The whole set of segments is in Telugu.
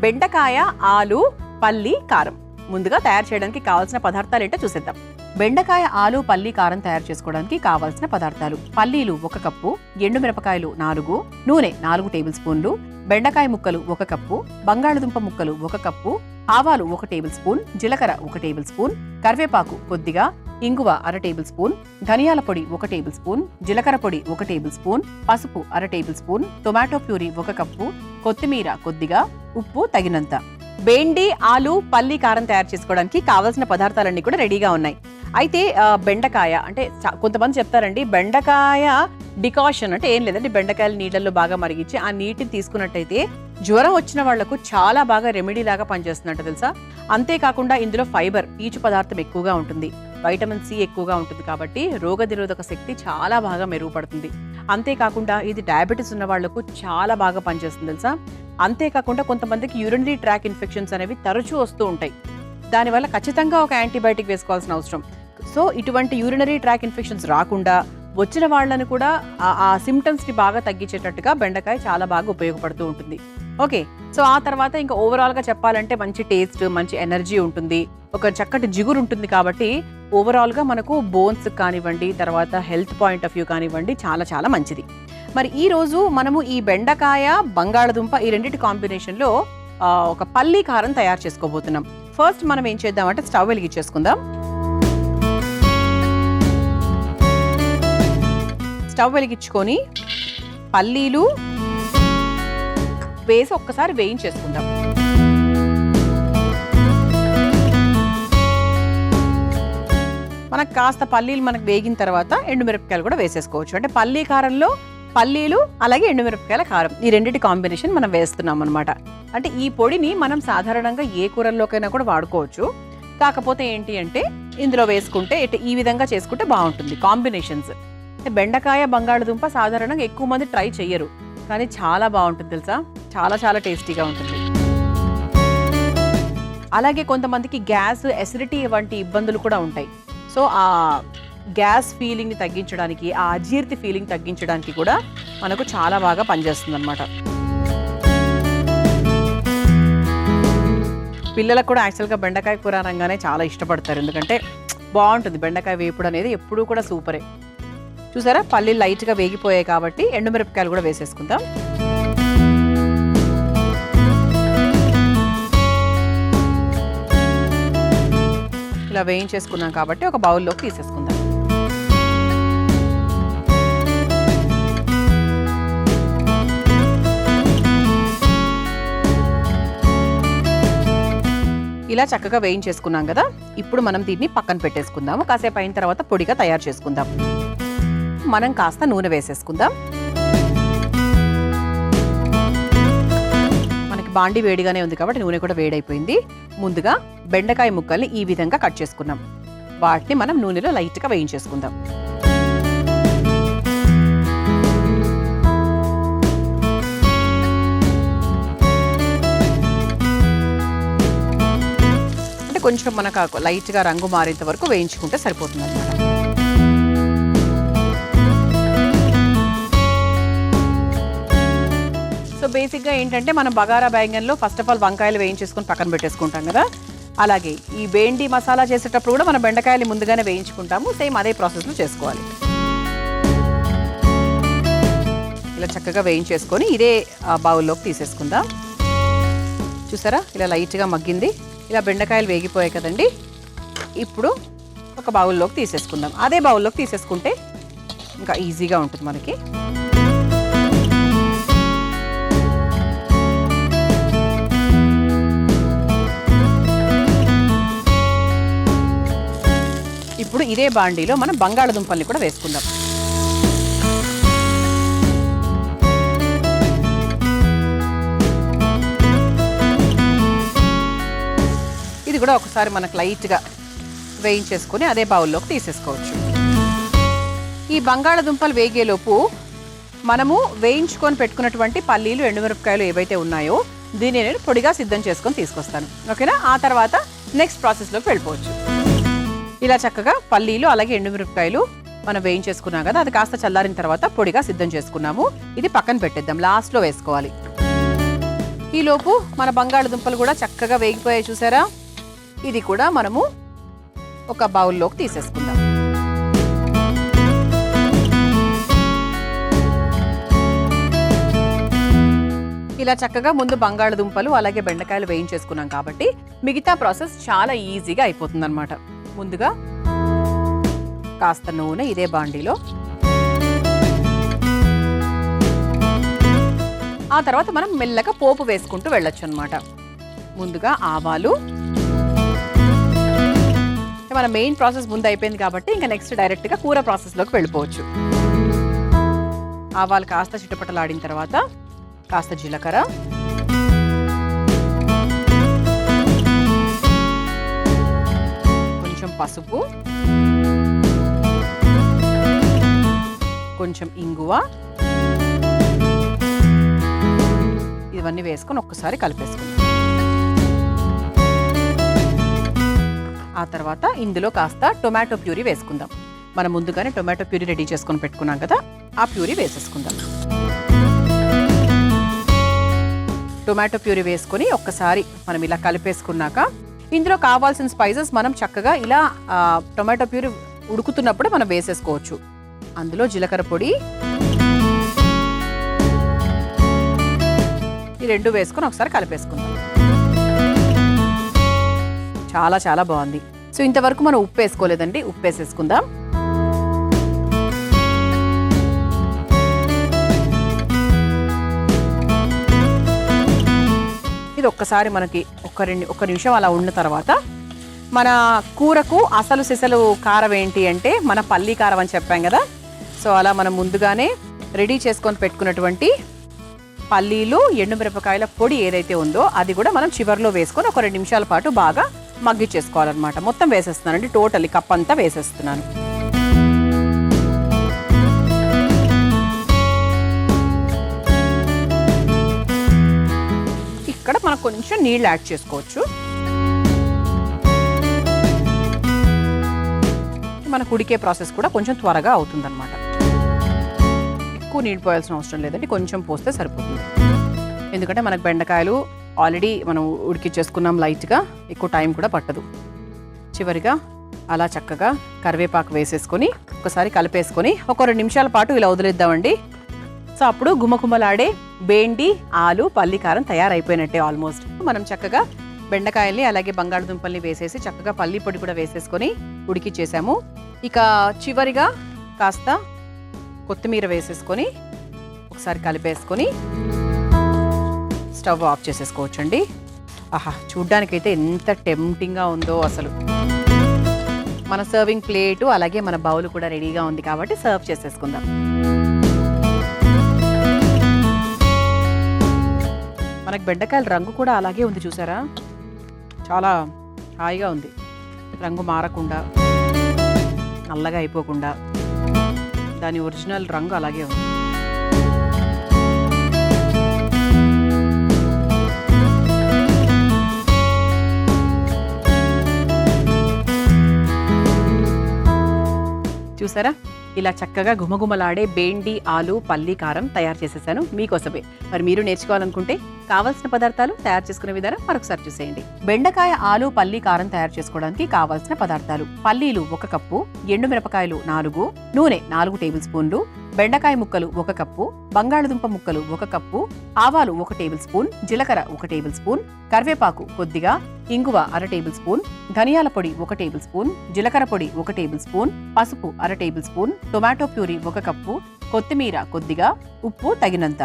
బెండకాయ ఆలు పల్లి కారం. ముందుగా తయారు చేయడానికి కావాల్సిన పదార్థాలు ఏంటో చూసేద్దాం. బెండకాయ ఆలు పల్లి కారం తయారు చేసుకోవడానికి కావాల్సిన పదార్థాలు: పల్లీలు 1 కప్పు, ఎండుమిరపకాయలు 4, నూనె 4 టేబుల్ స్పూన్లు, బెండకాయ ముక్కలు 1 కప్పు, బంగాళదుంప ముక్కలు 1 కప్పు, ఆవాలు 1 టేబుల్ స్పూన్, జీలకర్ర 1 టేబుల్ స్పూన్, కరివేపాకు కొద్దిగా, ఇంగువ 1/2 టేబుల్ స్పూన్, ధనియాల పొడి 1 టేబుల్ స్పూన్, జీలకర్ర పొడి 1 టేబుల్ స్పూన్, పసుపు 1/2 table spoon, tomato puree 1 cup, కొత్తిమీర కొద్దిగా, ఉప్పు తగినంత. బెండి ఆలు పల్లి కారం తయారు చేసుకోవడానికి కావాల్సిన పదార్థాలన్నీ కూడా రెడీగా ఉన్నాయి. అయితే బెండకాయ అంటే కొంతమంది చెప్తారండి, బెండకాయ డికాషన్ అంటే ఏం లేదండి, బెండకాయలు నీళ్ళల్లో బాగా మరిగించి ఆ నీటిని తీసుకున్నట్టయితే జ్వరం వచ్చిన వాళ్లకు చాలా బాగా రెమెడీ లాగా పనిచేస్తున్నట్టు తెలుసా. అంతేకాకుండా ఇందులో ఫైబర్, పీచు పదార్థం ఎక్కువగా ఉంటుంది, వైటమిన్ సి ఎక్కువగా ఉంటుంది కాబట్టి రోగనిరోధక శక్తి చాలా బాగా మెరుగుపడుతుంది. అంతేకాకుండా ఇది డయాబెటీస్ ఉన్న వాళ్లకు చాలా బాగా పనిచేస్తుంది తెలుసా. అంతేకాకుండా కొంతమందికి యూరినరీ ట్రాక్ ఇన్ఫెక్షన్స్ అనేవి తరచూ వస్తూ ఉంటాయి. దానివల్ల ఖచ్చితంగా ఒక యాంటీబయాటిక్ వేసుకోవాల్సిన అవసరం. సో ఇటువంటి యూరినరీ ట్రాక్ ఇన్ఫెక్షన్స్ రాకుండా వచ్చిన వాళ్ళని కూడా ఆ సిమ్టమ్స్ ని బాగా తగ్గించేటట్టుగా బెండకాయ చాలా బాగా ఉపయోగపడుతూ ఉంటుంది. ఓకే, సో ఆ తర్వాత ఇంకా ఓవరాల్ గా చెప్పాలంటే మంచి టేస్ట్, మంచి ఎనర్జీ ఉంటుంది, ఒక చక్కటి జిగురు ఉంటుంది. కాబట్టి ఓవరాల్ గా మనకు బోన్స్ కానివ్వండి, తర్వాత హెల్త్ పాయింట్ ఆఫ్ వ్యూ కానివ్వండి, చాలా చాలా మంచిది. మరి ఈ రోజు మనము ఈ బెండకాయ బంగాళదుంప ఈ రెండింటి కాంబినేషన్ లో ఒక పల్లి కారం తయారు చేసుకోబోతున్నాం. ఫస్ట్ మనం ఏం చేద్దామంటే స్టవ్ వెలిగించేసుకుందాం. స్టవ్ వెలిగించుకొని పల్లీలు వేసి ఒక్కసారి వేయించేసుకుందాం. మనకు కాస్త పల్లీలు మనకు వేగిన తర్వాత ఎండుమిరపకాయలు కూడా వేసేసుకోవచ్చు. అంటే పల్లీ కారంలో పల్లీలు అలాగే ఎండుమిరపకాయల కారం ఈ రెండింటి కాంబినేషన్ మనం వేస్తున్నాం అనమాట. అంటే ఈ పొడిని మనం సాధారణంగా ఏ కూరల్లోకైనా కూడా వాడుకోవచ్చు. కాకపోతే ఏంటి అంటే ఇందులో వేసుకుంటే ఈ విధంగా చేసుకుంటే బాగుంటుంది కాంబినేషన్స్. బెండకాయ బంగాళదుంప సాధారణంగా ఎక్కువ మంది ట్రై చెయ్యరు, కానీ చాలా బాగుంటుంది తెలుసా, చాలా చాలా టేస్టీగా ఉంటుంది. అలాగే కొంతమందికి గ్యాస్, ఎసిడిటీ వంటి ఇబ్బందులు కూడా ఉంటాయి. సో ఆ గ్యాస్ ఫీలింగ్ని తగ్గించడానికి, ఆ అజీర్తి ఫీలింగ్ తగ్గించడానికి కూడా మనకు చాలా బాగా పనిచేస్తుంది అనమాట. పిల్లలకు కూడా యాక్చువల్గా బెండకాయ కూర అనగానే చాలా ఇష్టపడతారు, ఎందుకంటే బాగుంటుంది. బెండకాయ వేపుడు అనేది ఎప్పుడూ కూడా సూపరే. చూసారా, పల్లీలు లైట్గా వేగిపోయాయి కాబట్టి ఎండుమిరపకాయలు కూడా వేసేసుకుందాం. ఇలా వేయించేసుకున్నాం కాబట్టి ఒక బౌల్లోకి తీసేసుకుందాం. ఇలా చక్కగా వేయించేసుకున్నాం కదా, ఇప్పుడు మనం దీన్ని పక్కన పెట్టేసుకుందాము. కాసేపు అయిన తర్వాత పొడిగా తయారు చేసుకుందాం. మనం కాస్త నూనె వేసేసుకుందాం. మనకి బాండి వేడిగానే ఉంది కాబట్టి నూనె కూడా వేడైపోయింది. ముందుగా బెండకాయ ముక్కల్ని ఈ విధంగా కట్ చేసుకున్నాం. వాటిని మనం నూనెలో లైట్గా వేయించేసుకుందాం. అంటే కొంచెం మనకు లైట్గా రంగు మారేంత వరకు వేయించుకుంటే సరిపోతుంది అన్నమాట. సో బేసిక్గా ఏంటంటే మనం బగారా బెంగన్లో ఫస్ట్ ఆఫ్ ఆల్ వంకాయలు వేయించేసుకొని పక్కన పెట్టేసుకుంటాం కదా, అలాగే ఈ బెండి మసాలా చేసేటప్పుడు కూడా మనం బెండకాయలు ముందుగానే వేయించుకుంటాము. సేమ్ అదే ప్రాసెస్లో చేసుకోవాలి. ఇలా చక్కగా వేయించేసుకొని ఇదే బౌల్లోకి తీసేసుకుందాం. చూసారా, ఇలా లైట్గా మగ్గింది. ఇలా బెండకాయలు వేగిపోయాయి కదండి. ఇప్పుడు ఒక బౌల్లోకి తీసేసుకుందాం. అదే బౌల్లోకి తీసేసుకుంటే ఇంకా ఈజీగా ఉంటుంది మనకి. ఇప్పుడు ఇదే బాండీలో మనం బంగాళదుంపల్ని కూడా వేసుకుందాం. ఇది కూడా ఒకసారి మనకు లైట్గా వేయించేసుకొని అదే బౌల్లోకి తీసేసుకోవచ్చు. ఈ బంగాళదుంపలు వేగేలోపు మనము వేయించుకొని పెట్టుకున్నటువంటి పల్లీలు, ఎండుమిరపకాయలు ఏవైతే ఉన్నాయో దీన్ని నేను పొడిగా సిద్ధం చేసుకొని తీసుకొస్తాను. ఓకేనా, ఆ తర్వాత నెక్స్ట్ ప్రాసెస్లోకి వెళ్ళిపోవచ్చు. ఇలా చక్కగా పల్లీలు అలాగే ఎండుమిరపకాయలు మనం వేయించేసుకున్నాం కదా, అది కాస్త చల్లారిన తర్వాత పొడిగా సిద్ధం చేసుకున్నాము. ఇది పక్కన పెట్టేద్దాం, లాస్ట్లో వేసుకోవాలి. ఈలోపు మన బంగాళదుంపలు కూడా చక్కగా వేగిపోయాయి చూసారా. ఇది కూడా మనము ఒక బౌల్లోకి తీసేసుకుందాం. ఇలా చక్కగా ముందు బంగాళదుంపలు అలాగే బెండకాయలు వేయించేసుకున్నాం కాబట్టి మిగతా ప్రాసెస్ చాలా ఈజీగా అయిపోతుంది అనమాట. ముందుగా కాస్త నూనె ఇదే బాండీలో, ఆ తర్వాత మనం మెల్లగా పోపు వేసుకుంటూ వెళ్ళొచ్చు అనమాట. ముందుగా ఆవాలు, మన మెయిన్ ప్రాసెస్ ముందు అయిపోయింది కాబట్టి ఇంకా నెక్స్ట్ డైరెక్ట్గా కూర ప్రాసెస్లోకి వెళ్ళిపోవచ్చు. ఆవాలు కాస్త చిటపటలాడిన తర్వాత కాస్త జీలకర్ర, కొంచెం పసుపు, కొంచెం ఇంగువ, ఇవన్నీ వేసుకొని ఒక్కసారి కలిపేసుకుందాం. ఆ తర్వాత ఇందులో కాస్త టొమాటో ప్యూరీ వేసుకుందాం. మనం ముందుగానే టొమాటో ప్యూరీ రెడీ చేసుకొని పెట్టుకున్నాం కదా, ఆ ప్యూరీ వేసేసుకుందాం. టొమాటో ప్యూరీ వేసుకొని ఒక్కసారి మనం ఇలా కలిపేసుకున్నాక ఇందులో కావాల్సిన స్పైసెస్ మనం చక్కగా ఇలా టొమాటో ప్యూరీ ఉడుకుతున్నప్పుడు మనం వేసేసుకోవచ్చు. అందులో జీలకర్ర పొడి, ఈ రెండు వేసుకొని ఒకసారి కలిపేసుకుందాం. చాలా చాలా బాగుంది. సో ఇంతవరకు మనం ఉప్పు వేసుకోలేదండి, ఉప్పు వేసేసుకుందాం. ఇది ఒక్కసారి మనకి ఒక నిమిషం అలా ఉన్న తర్వాత మన కూరకు అసలు సిసలు కారం ఏంటి అంటే మన పల్లి కారం అని చెప్పాం కదా. సో అలా మనం ముందుగానే రెడీ చేసుకొని పెట్టుకున్నటువంటి పల్లీలు, ఎండుమిరపకాయల పొడి ఏదైతే ఉందో అది కూడా మనం చివర్లో వేసుకొని ఒక 2 నిమిషాల పాటు బాగా మగ్గిచ్చేసుకోవాలన్నమాట. మొత్తం వేసేస్తున్నానండి, టోటల్లీ కప్ అంతా వేసేస్తున్నాను. ఇక్కడ మనం కొంచెం నీళ్ళు యాడ్ చేసుకోవచ్చు. మనకు ఉడికే ప్రాసెస్ కూడా కొంచెం త్వరగా అవుతుందన్నమాట. ఎక్కువ నీళ్ళు పోయాల్సిన అవసరం లేదండి, కొంచెం పోస్తే సరిపోతుంది. ఎందుకంటే మనకు బెండకాయలు ఆల్రెడీ మనం ఉడికిచ్చేసుకున్నాం లైట్గా, ఎక్కువ టైం కూడా పట్టదు. చివరిగా అలా చక్కగా కరివేపాకు వేసేసుకొని ఒకసారి కలిపేసుకొని ఒక 2 నిమిషాల పాటు ఇలా వదిలేద్దామండి. సో అప్పుడు గుమగుమలాడే బెండి ఆలు పల్లి కారం తయారైపోయినట్టే ఆల్మోస్ట్. మనం చక్కగా బెండకాయల్ని అలాగే బంగాళదుంపల్ని వేసేసి చక్కగా పల్లి పొడి కూడా వేసేసుకొని ఉడికిచ్చేసాము. ఇక చివరిగా కాస్త కొత్తిమీర వేసేసుకొని ఒకసారి కలిపేసుకొని స్టవ్ ఆఫ్ చేసేసుకోవచ్చండి. ఆహా, చూడ్డానికైతే ఎంత టెంప్టింగ్గా ఉందో అసలు. మన సర్వింగ్ ప్లేటు అలాగే మన బౌల్ కూడా రెడీగా ఉంది కాబట్టి సర్వ్ చేసేసుకుందాం. మనకు బెండకాయల రంగు కూడా అలాగే ఉంది చూసారా, చాలా హాయిగా ఉంది. రంగు మారకుండా, నల్లగా అయిపోకుండా దాని ఒరిజినల్ రంగు అలాగే ఉంది. చూసారా, ఇలా చక్కగా గుమగుమలాడే బెండి ఆలు పల్లి కారం తయారు చేసేసాను మీకోసమే. మరి మీరు నేర్చుకోవాలనుకుంటే కావాల్సిన పదార్థాలు, తయారు చేసుకునే విధానం మరొకసారి చూసేయండి. బెండకాయ ఆలు పల్లి కారం తయారు చేసుకోవడానికి కావాల్సిన పదార్థాలు: పల్లీలు 1 కప్పు, ఎండుమిరపకాయలు 4, నూనె 4 టేబుల్ స్పూన్లు, బెండకాయ ముక్కలు 1 కప్పు, బంగాళదుంప ముక్కలు 1 కప్పు, ఆవాలు 1 టేబుల్ స్పూన్, జీలకర్ర 1 టేబుల్ స్పూన్, కరివేపాకు కొద్దిగా, ఇంగువ 1/2 టేబుల్ స్పూన్, ధనియాల పొడి 1 టేబుల్ స్పూన్, జీలకర్ర పొడి 1 టేబుల్ స్పూన్, పసుపు 1/2 table spoon, tomato puree 1 cup, కొత్తిమీర కొద్దిగా, ఉప్పు తగినంత.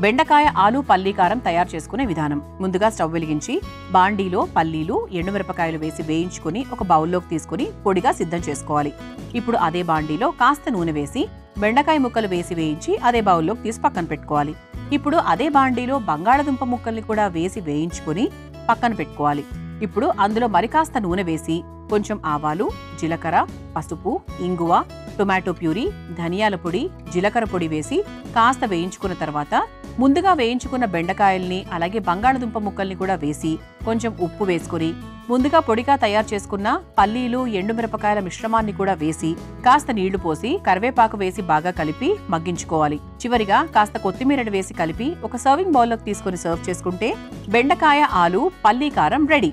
బెండకాయ ఆలు పల్లి కారం తయారు చేసుకునే విధానం: ముందుగా స్టవ్ వెలిగించి బాండీలో పల్లీలు, ఎండుమిరపకాయలు వేసి వేయించుకుని ఒక బౌల్లోకి తీసుకుని పొడిగా సిద్ధం చేసుకోవాలి. ఇప్పుడు అదే బాండీలో కాస్త నూనె వేసి బెండకాయ ముక్కలు వేసి వేయించి అదే బౌల్లోకి తీసి పక్కన పెట్టుకోవాలి. ఇప్పుడు అదే బాండీలో బంగాళదుంప ముక్కల్ని కూడా వేసి వేయించుకుని పక్కన పెట్టుకోవాలి. ఇప్పుడు అందులో మరి కాస్త నూనె వేసి కొంచెం ఆవాలు, జీలకర్ర, పసుపు, ఇంగువ, టొమాటో ప్యూరీ, ధనియాల పొడి, జీలకర్ర పొడి వేసి కాస్త వేయించుకున్న తర్వాత ముందుగా వేయించుకున్న బెండకాయల్ని అలాగే బంగాళదుంప ముక్కల్ని కూడా వేసి కొంచెం ఉప్పు వేసుకుని ముందుగా పొడిగా తయారు చేసుకున్న పల్లీలు, ఎండుమిరపకాయల మిశ్రమాన్ని కూడా వేసి కాస్త నీళ్లు పోసి కరివేపాకు వేసి బాగా కలిపి మగ్గించుకోవాలి. చివరిగా కాస్త కొత్తిమీరని వేసి కలిపి ఒక సర్వింగ్ బౌల్లోకి తీసుకుని సర్వ్ చేసుకుంటే బెండకాయ ఆలు పల్లీ కారం రెడీ.